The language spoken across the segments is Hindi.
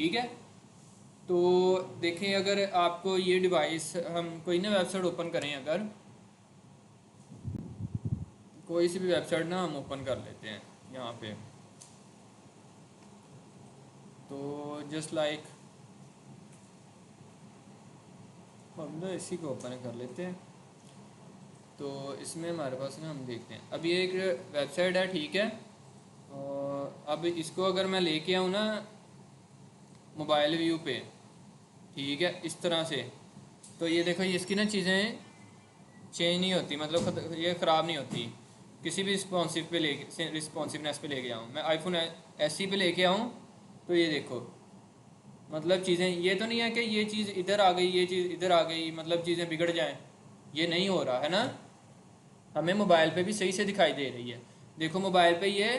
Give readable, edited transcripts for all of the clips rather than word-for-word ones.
ठीक है। तो देखें, अगर आपको ये डिवाइस, हम कोई ना वेबसाइट ओपन करें, अगर कोई सी भी वेबसाइट ना हम ओपन कर लेते हैं यहाँ पे, तो जस्ट लाइक हम ना इसी को ओपन कर लेते हैं। तो इसमें हमारे पास ना हम देखते हैं, अब ये एक वेबसाइट है, ठीक है। और अब इसको अगर मैं लेके आऊँ ना मोबाइल व्यू पे, ठीक है, इस तरह से, तो ये देखो, ये इसकी ना चीज़ें चेंज नहीं होती, मतलब ये ख़राब नहीं होती। किसी भी रिस्पॉन्सिव पे ले रिस्पॉन्सिवनेस पे लेके आऊँ मैं, आईफोन एसई पे लेके आऊँ, तो ये देखो, मतलब चीज़ें ये तो नहीं है कि ये चीज़ इधर आ गई, ये चीज़ इधर आ गई, मतलब चीज़ें बिगड़ जाएं, ये नहीं हो रहा है ना। हमें मोबाइल पे भी सही से दिखाई दे रही है। देखो मोबाइल पे ये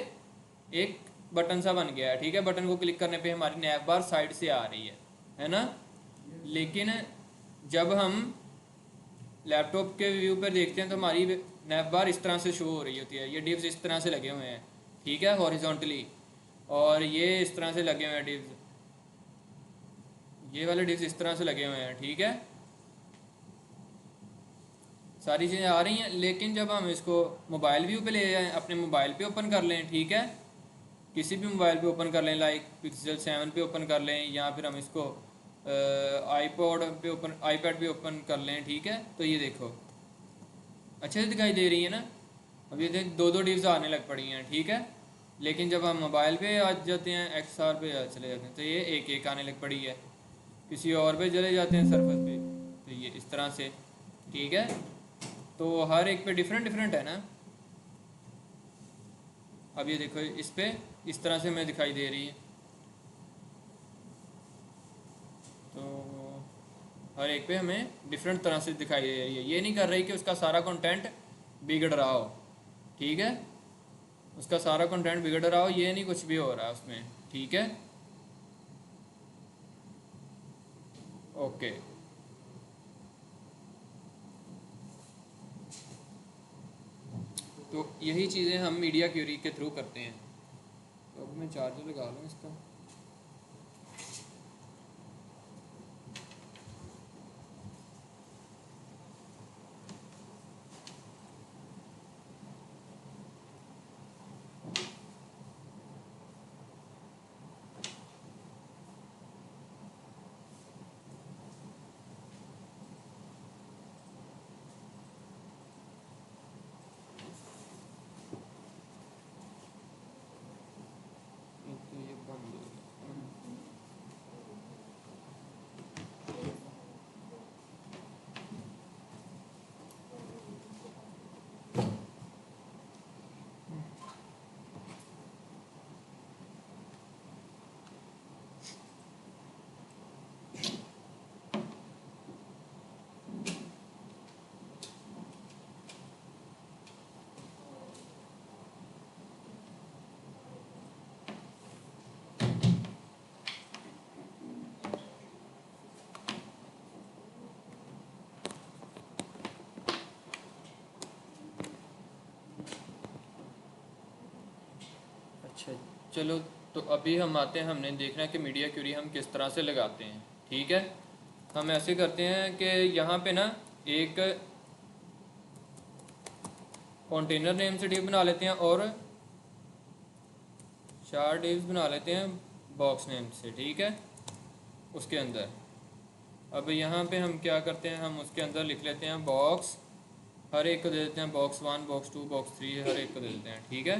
एक बटन सा बन गया है, ठीक है, बटन को क्लिक करने पे हमारी नैप बार साइड से आ रही है ना। लेकिन जब हम लैपटॉप के व्यू पर देखते हैं तो हमारी नैप बार इस तरह से शो हो रही होती है, ये डिव्स इस तरह से लगे हुए हैं, ठीक है, हॉरिजॉन्टली। और ये इस तरह से लगे हुए हैं डिव्स, ये वाले डिव्स इस तरह से लगे हुए हैं, ठीक है। सारी चीज़ें आ रही हैं। लेकिन जब हम इसको मोबाइल व्यू पे ले जाएं, अपने मोबाइल पे ओपन कर लें, ठीक है, किसी भी मोबाइल पे ओपन कर लें, लाइक पिक्सल 7 पे ओपन कर लें, या फिर हम इसको आईपॉड पे ओपन आईपैड पे ओपन कर लें, ठीक है, तो ये देखो अच्छे से दिखाई दे रही है ना। अब ये देख, दो दो डिव्स आने लग पड़ी हैं, ठीक है। लेकिन जब हम मोबाइल पे आ जाते हैं, XR पे चले जाते हैं, तो ये एक एक आने लग पड़ी है। किसी और पे चले जाते हैं, सरफेस पे, तो ये इस तरह से, ठीक है। तो हर एक पे डिफरेंट डिफरेंट है ना। अब ये देखो, इस पे इस तरह से हमें दिखाई दे रही है। तो हर एक पे हमें डिफरेंट तरह से दिखाई दे रही है। ये नहीं कर रही कि उसका सारा कंटेंट बिगड़ रहा हो, ठीक है, उसका सारा कंटेंट बिगड़ रहा हो, ये नहीं कुछ भी हो रहा है उसमें, ठीक है। ओके। तो यही चीज़ें हम मीडिया क्यूरी के थ्रू करते हैं। तो अब मैं चार्जर लगा लूँ इसका। तो ये बंद हो गया। अच्छा, चलो, तो अभी हम आते हैं, हमने देखना है कि मीडिया क्यूरी हम किस तरह से लगाते हैं, ठीक है। हम ऐसे करते हैं कि यहाँ पे ना एक कंटेनर नेम से डिव बना लेते हैं, और 4 डिव्स बना लेते हैं बॉक्स नेम से, ठीक है, उसके अंदर। अब यहाँ पे हम क्या करते हैं, हम उसके अंदर लिख लेते हैं बॉक्स, हर एक को दे देते हैं बॉक्स 1, बॉक्स 2, बॉक्स 3, हर एक को दे देते हैं, ठीक है,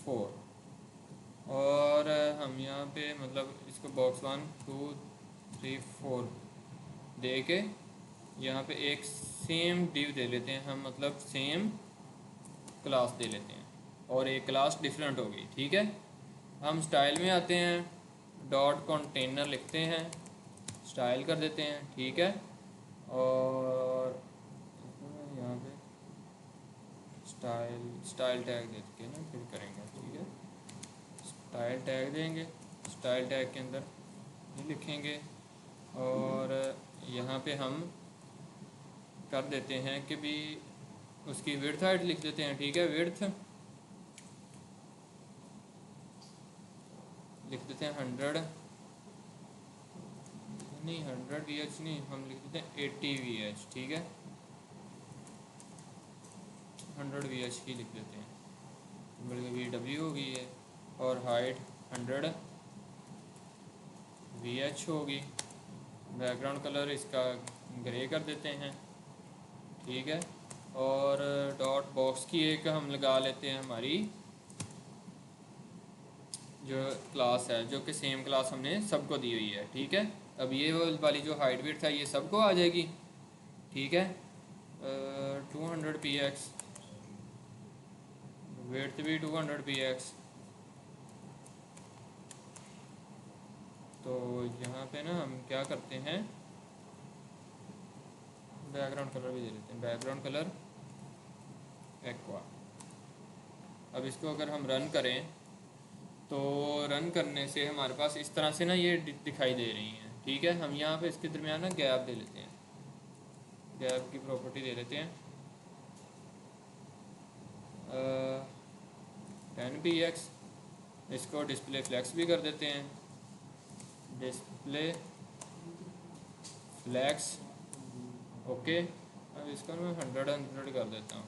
4। और हम यहाँ पे मतलब इसको बॉक्स 1, 2, 3, 4 दे के यहाँ पे एक सेम डिव दे लेते हैं हम, मतलब सेम क्लास दे लेते हैं, और एक क्लास डिफरेंट हो गई, ठीक है। हम स्टाइल में आते हैं, डॉट कंटेनर लिखते हैं, स्टाइल कर देते हैं, ठीक है। और यहाँ पे स्टाइल टैग दे के ना फिर करेंगे, ठीक है। स्टाइल टैग देंगे, स्टाइल टैग के अंदर ये लिखेंगे, और यहाँ पे हम कर देते हैं कि भी उसकी विड्थ हाइट लिख देते हैं, ठीक है, विड्थ। लिख देते हैं 100, नहीं 100 VH नहीं, हम लिख देते हैं 80 VH, ठीक है, 100 VH की लिख देते हैं, बल्कि VW होगी ये, और हाइट 100 VH होगी। बैकग्राउंड कलर इसका ग्रे कर देते हैं, ठीक है, और डॉट बॉक्स की एक हम लगा लेते हैं हमारी जो क्लास है, जो कि सेम क्लास हमने सबको दी हुई है, ठीक है। अब ये वाली जो हाइट विड्थ है ये सबको आ जाएगी, ठीक है। 200 px, विड्थ भी 200 px। तो यहाँ पे ना हम क्या करते हैं, बैकग्राउंड कलर भी दे देते हैं, बैकग्राउंड कलर एक्वा। अब इसको अगर हम रन करें तो रन करने से हमारे पास इस तरह से ना ये दिखाई दे रही हैं, ठीक है। हम यहाँ पे इसके दरमियान ना गैप दे लेते हैं, गैप की प्रॉपर्टी दे लेते हैं 10 px। इसको डिस्प्ले फ्लैक्स भी कर देते हैं, डिस्प्ले फ्लैक्स, ओके। अब इसको मैं 100 कर देता हूँ,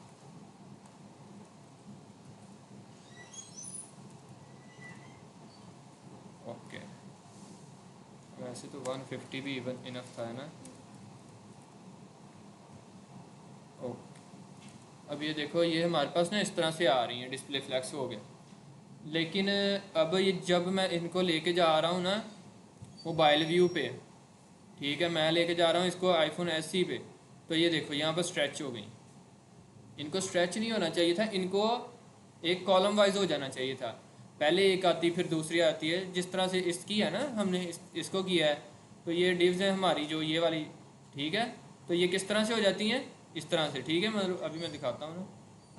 ओके। वैसे तो 150 भी इवन इनफ था, है ना, ओके। अब ये देखो, ये हमारे पास ना इस तरह से आ रही हैं, डिस्प्ले फ्लैक्स हो गया। लेकिन अब ये जब मैं इनको लेके जा रहा हूँ ना मोबाइल व्यू पे, ठीक है, मैं लेके जा रहा हूँ इसको आईफोन SE पे, तो ये देखो यहाँ पर स्ट्रेच हो गई। इनको स्ट्रेच नहीं होना चाहिए था, इनको एक कॉलम वाइज हो जाना चाहिए था, पहले एक आती फिर दूसरी आती है, जिस तरह से इसकी है ना, हमने इसको किया है। तो ये डिव्स है हमारी जो ये वाली, ठीक है। तो ये किस तरह से हो जाती हैं, इस तरह से, ठीक है। मैं अभी मैं दिखाता हूँ ना,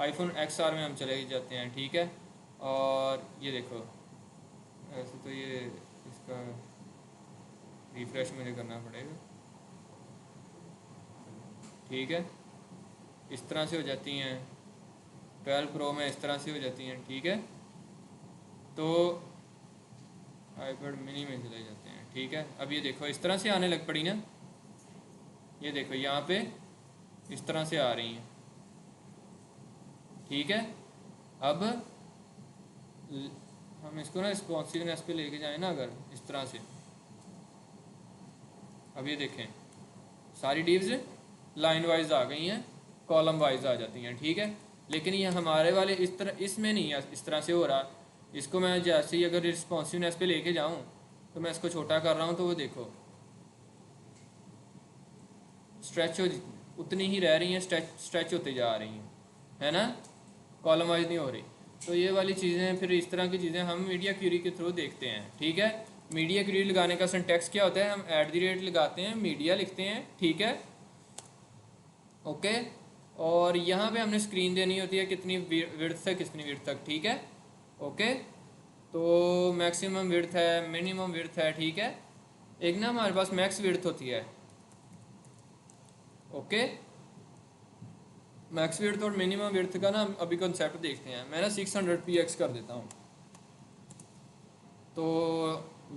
आईफोन XR में हम चले जाते हैं, ठीक है। और ये देखो, ऐसे तो ये इसका रिफ्रेश मुझे करना पड़ेगा, ठीक है। इस तरह से हो जाती हैं, 12 Pro में इस तरह से हो जाती हैं, ठीक है। तो iPad mini में चले जाते हैं, ठीक है। अब ये देखो इस तरह से आने लग पड़ी ना, ये देखो यहाँ पे इस तरह से आ रही हैं, ठीक है। अब हम इसको ना रिस्पॉन्सिवनेस पे लेके जाएं ना अगर इस तरह से, अब ये देखें सारी डिव्स लाइन वाइज आ गई हैं, कॉलम वाइज आ जाती हैं, ठीक है। लेकिन ये हमारे वाले इस तरह इसमें नहीं है, इस तरह से हो रहा। इसको मैं जैसे ही अगर रिस्पॉन्सिवनेस पे लेके जाऊं, तो मैं इसको छोटा कर रहा हूं, तो वो देखो स्ट्रेच हो उतनी ही रह रही हैं, स्ट्रेच होते जा रही हैं, है ना, कॉलम वाइज नहीं हो रही। तो ये वाली चीज़ें, फिर इस तरह की चीज़ें हम मीडिया क्यूरी के थ्रू देखते हैं, ठीक है। मीडिया क्यूरी लगाने का सिंटैक्स क्या होता है, हम @ लगाते हैं, मीडिया लिखते हैं, ठीक है, ओके। और यहाँ पे हमने स्क्रीन देनी होती है कितनी विड्थ से कितनी विड्थ तक, ठीक है, ओके। तो मैक्सिमम विड्थ है, मिनिमम विड्थ है, ठीक है। एक ना हमारे पास मैक्स विड्थ होती है, ओके। मैक्स विड्थ और मिनिमम विड्थ का ना अभी कंसेप्ट देखते हैं। मैं ना 600 px कर देता हूँ। तो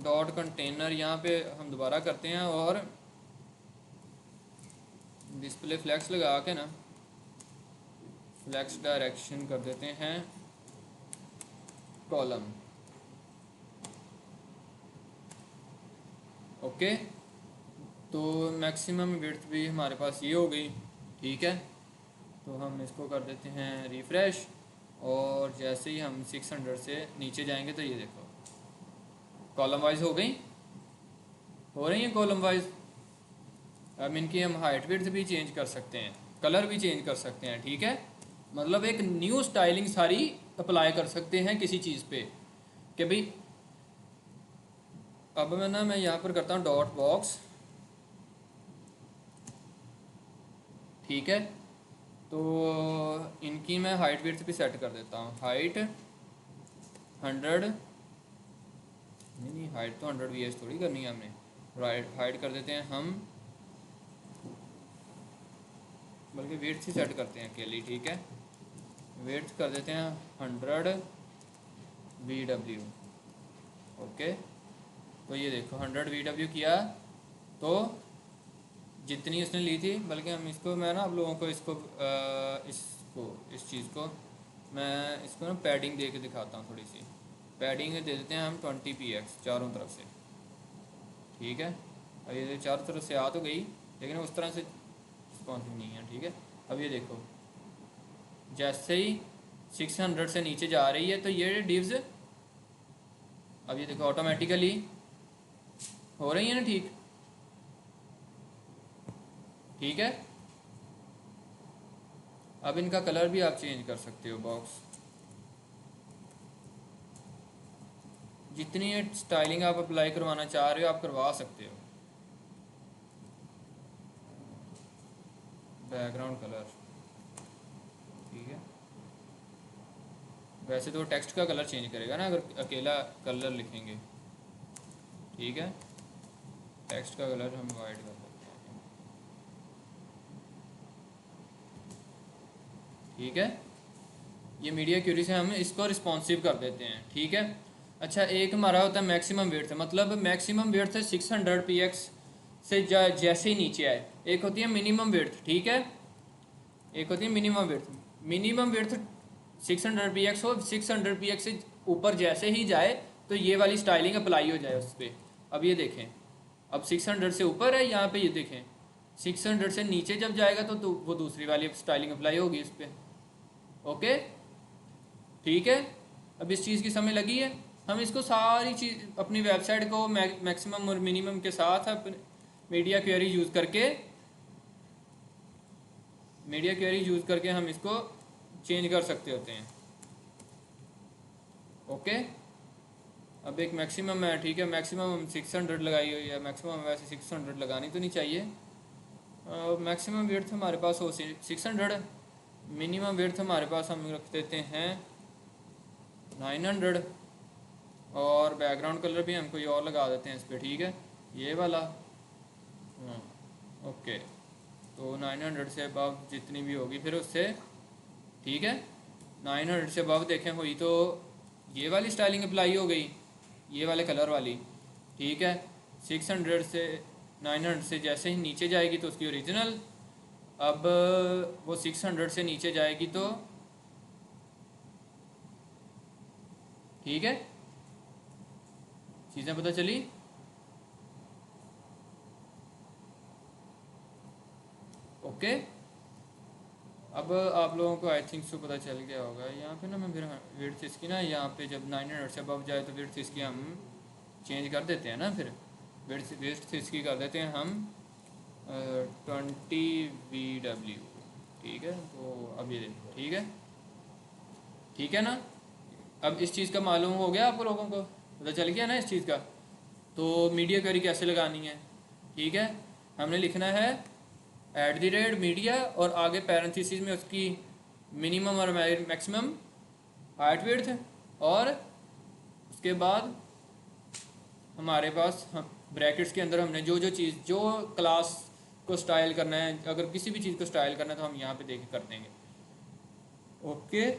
डॉट कंटेनर यहाँ पे हम दोबारा करते हैं और डिस्प्ले फ्लैक्स लगा के ना फ्लैक्स डायरेक्शन कर देते हैं कॉलम, ओके। तो मैक्सिमम विड्थ भी हमारे पास ये हो गई, ठीक है। तो हम इसको कर देते हैं रिफ़्रेश, और जैसे ही हम 600 से नीचे जाएंगे तो ये देखो कॉलम वाइज हो गई, हो रही हैं कॉलम वाइज। अब इनकी हम हाइट विड्थ भी चेंज कर सकते हैं, कलर भी चेंज कर सकते हैं, ठीक है। मतलब एक न्यू स्टाइलिंग सारी अप्लाई कर सकते हैं किसी चीज़ पे, कि भाई अब मैं यहाँ पर करता हूँ डॉट बॉक्स, ठीक है। तो इनकी मैं हाइट विड्थ भी सेट कर देता हूँ, हाइट 100, नहीं हाइट तो 100 VH थोड़ी करनी है हमने, हाइट कर देते हैं हम, बल्कि विड्थ ही सेट करते हैं अकेली, ठीक है। विड्थ कर देते हैं 100 VW, ओके, तो ये देखो 100 VW किया तो जितनी उसने ली थी, बल्कि हम इसको, मैं ना आप लोगों को इसको इस चीज़ को मैं इसको ना पैडिंग दे के दिखाता हूँ थोड़ी सी। पैडिंग दे देते हैं हम 20px चारों तरफ से, ठीक है। अब ये चारों तरफ से आ तो गई, लेकिन उस तरह से रिस्पॉन्सिव नहीं है, ठीक है। अब ये देखो जैसे ही 600 से नीचे जा रही है तो ये डिव्स, अब ये देखो ऑटोमेटिकली हो रही है ना, ठीक, ठीक है। अब इनका कलर भी आप चेंज कर सकते हो, बॉक्स जितनी स्टाइलिंग आप अप्लाई करवाना चाह रहे हो आप करवा सकते हो। बैकग्राउंड कलर, ठीक है। वैसे तो टेक्स्ट का कलर चेंज करेगा ना अगर अकेला कलर लिखेंगे, ठीक है। टेक्स्ट का कलर हम वाइट कर सकते हैं, ठीक है। ये मीडिया क्यूरी से हम इसको रिस्पॉन्सिव कर देते हैं, ठीक है। अच्छा, एक हमारा होता है मैक्सिमम विड्थ, मतलब मैक्सिमम विड्थ 600px से जैसे ही नीचे आए। एक होती है मिनिमम विड्थ, ठीक है, एक होती है minimum width. Minimum width 600px हो, 600px से ऊपर जैसे ही जाए तो ये वाली स्टाइलिंग अप्लाई हो जाए उस पर। अब ये देखें, अब 600 से ऊपर है यहाँ पे, ये देखें 600 से नीचे जब जाएगा तो वो दूसरी वाली स्टाइलिंग अप्लाई होगी इस पर, ओके, ठीक है। अब इस चीज़ की समझ लगी है। हम इसको सारी चीज़ अपनी वेबसाइट को मैक्सिमम और मिनिमम के साथ मीडिया क्वेरी यूज़ करके हम इसको चेंज कर सकते होते हैं, ओके। अब एक मैक्सिमम है, ठीक है, मैक्सिमम हम 600 लगाई हुई है। मैक्सिमम वैसे 600 लगानी तो नहीं चाहिए। मैक्सिमम विड्थ हमारे पास हो 600, मिनिमम विड्थ हमारे पास हम रख देते हैं 900, और बैकग्राउंड कलर भी हम कोई और लगा देते हैं इस पर, ठीक है, ये वाला, ओके। तो 900 से अबव जितनी भी होगी फिर उससे, ठीक है, 900 से अबव देखें हुई तो ये वाली स्टाइलिंग अप्लाई हो गई, ये वाले कलर वाली, ठीक है। 600 से 900 से जैसे ही नीचे जाएगी तो उसकी ओरिजिनल, अब वो 600 से नीचे जाएगी तो, ठीक है, चीज़ें पता चली, ओके। अब आप लोगों को आई थिंक सो पता चल गया होगा। यहाँ पे ना मैं फिर विड्थ इसकी ना, यहाँ पे जब 900 से अबव जाए तो विड्थ इसकी हम चेंज कर देते हैं ना, फिर विड्थ इसकी कर देते हैं हम 20 VW, ठीक है। तो अब ये देखो, ठीक है, ठीक है ना। अब इस चीज़ का मालूम हो गया आप लोगों को, पता चल गया ना इस चीज़ का। तो मीडिया क्वेरी कैसे लगानी है, ठीक है, हमने लिखना है @मीडिया और आगे पैरेंथेसिस में उसकी मिनिमम और मैक्सिमम हाइट विड्थ, और उसके बाद हमारे पास ब्रैकेट्स के अंदर हमने जो जो क्लास को स्टाइल करना है, अगर किसी भी चीज़ को स्टाइल करना है तो हम यहाँ पे देख कर देंगे, ओके।